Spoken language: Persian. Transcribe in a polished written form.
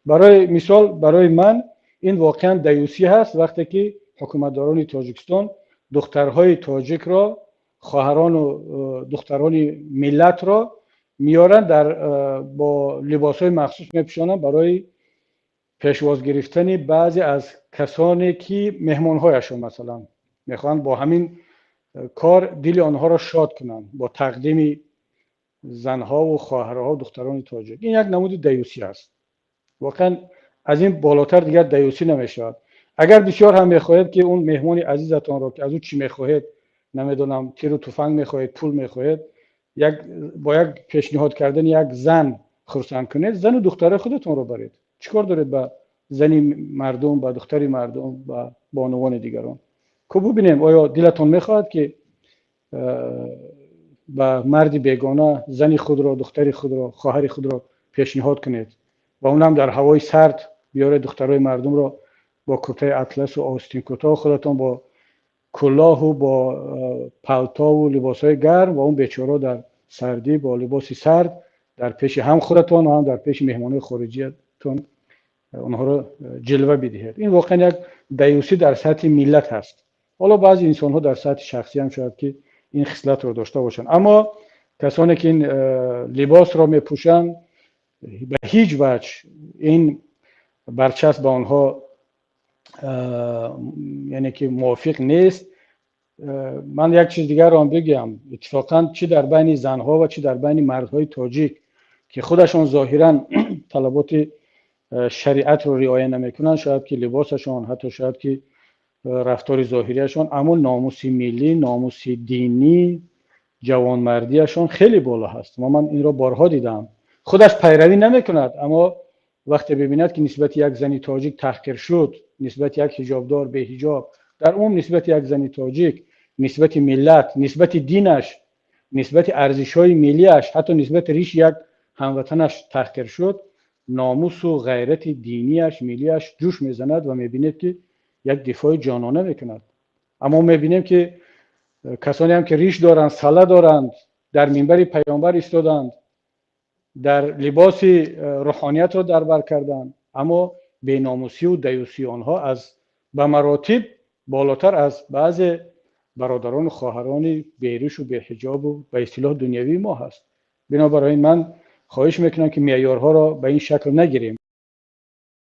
برای مثال برای من این واقعا دیوسی هست وقتی که حکومتداران تاجیکستان دخترهای تاجیک را، خواهران و دختران ملت را میارن در با لباسهای مخصوص میپوشانن برای پیشواز گرفتن بعضی از کسانی که مهمانهایشون مثلا میخوان با همین کار دل آنها را شاد کنن با تقدیم زنها و خواهرها و دختران تاجیک. این یک نمود دیوسی است. واقعا از این بالاتر دیگر دیوسی نمیشود. اگر بسیار هم میخواهید که اون مهمان عزیزتان را که از او چی میخواهید، نمیدونم تیر و تفنگ میخواهید، پول میخواهید، با یک پیشنهاد کردن یک زن خرسند کنید، زن و دختر خودتون رو برید. چیکار دارید با زنی مردم، با دختری مردم، با بانوان دیگران؟ که ببینیم آیا دلتون میخواد که با مردی بیگانه زنی خود را، دختری خود را، خواهر خود را پیشنهاد کنید و اونم در هوای سرد بیاره دخترای مردم را با کته اطلس و آستین کوتاه خودتون با کلاه و با پالتا و لباسای گرم و اون بیچاره در سردی با لباس سرد در پیش هم خودتون و هم در پیش مهمانای خارجیتون اونها رو جلوه بدهید. این واقعا یک دیوسی در سطح ملت هست. حالا بعضی انسان ها در سطح شخصی هم شاید که این خصلت رو داشته باشن، اما کسانی که این لباس را میپوشن به هیچ وجه این برچسب به آنها یعنی که موافق نیست. من یک چیز دیگر رو بگم، اتفاقا چی در بین زنها و چی در بین مردهای تاجیک که خودشان ظاهرا طلبات شریعت رو رعایت نمیکنن، شاید که لباسشان، حتی شاید که رفتار ظاهریشان، اما ناموس ملی، ناموس دینی، جوانمردیشان خیلی بالا هست. من این را بارها دیدم. خودش پیروی نمیکند، اما وقتی ببیند که نسبت یک زنی تاجیک تحقیر شد، نسبت یک حجابدار به حجاب، در عموم نسبت یک زنی تاجیک، نسبت ملت، نسبت دینش، نسبت ارزش‌های ملیش، حتی نسبت ریش یک هموطنش تحقیر شد، ناموس و غیرت دینیش، ملیش جوش میزند و میبینید که یک دفاع جانانه میکند. اما میبینیم که کسانی هم که ریش دارند، سله دارند، در منبر پیامبر ایستادند، در لباس روحانیت را در بر کردند، اما بیناموسی و دیوسی آنها از به مراتب بالاتر از بعض برادران و خواهران بیریش و بی‌حجاب و به اصطلاح دنیوی ما هست. بنابراین من خواهش میکنم که معیارها را به این شکل نگیریم.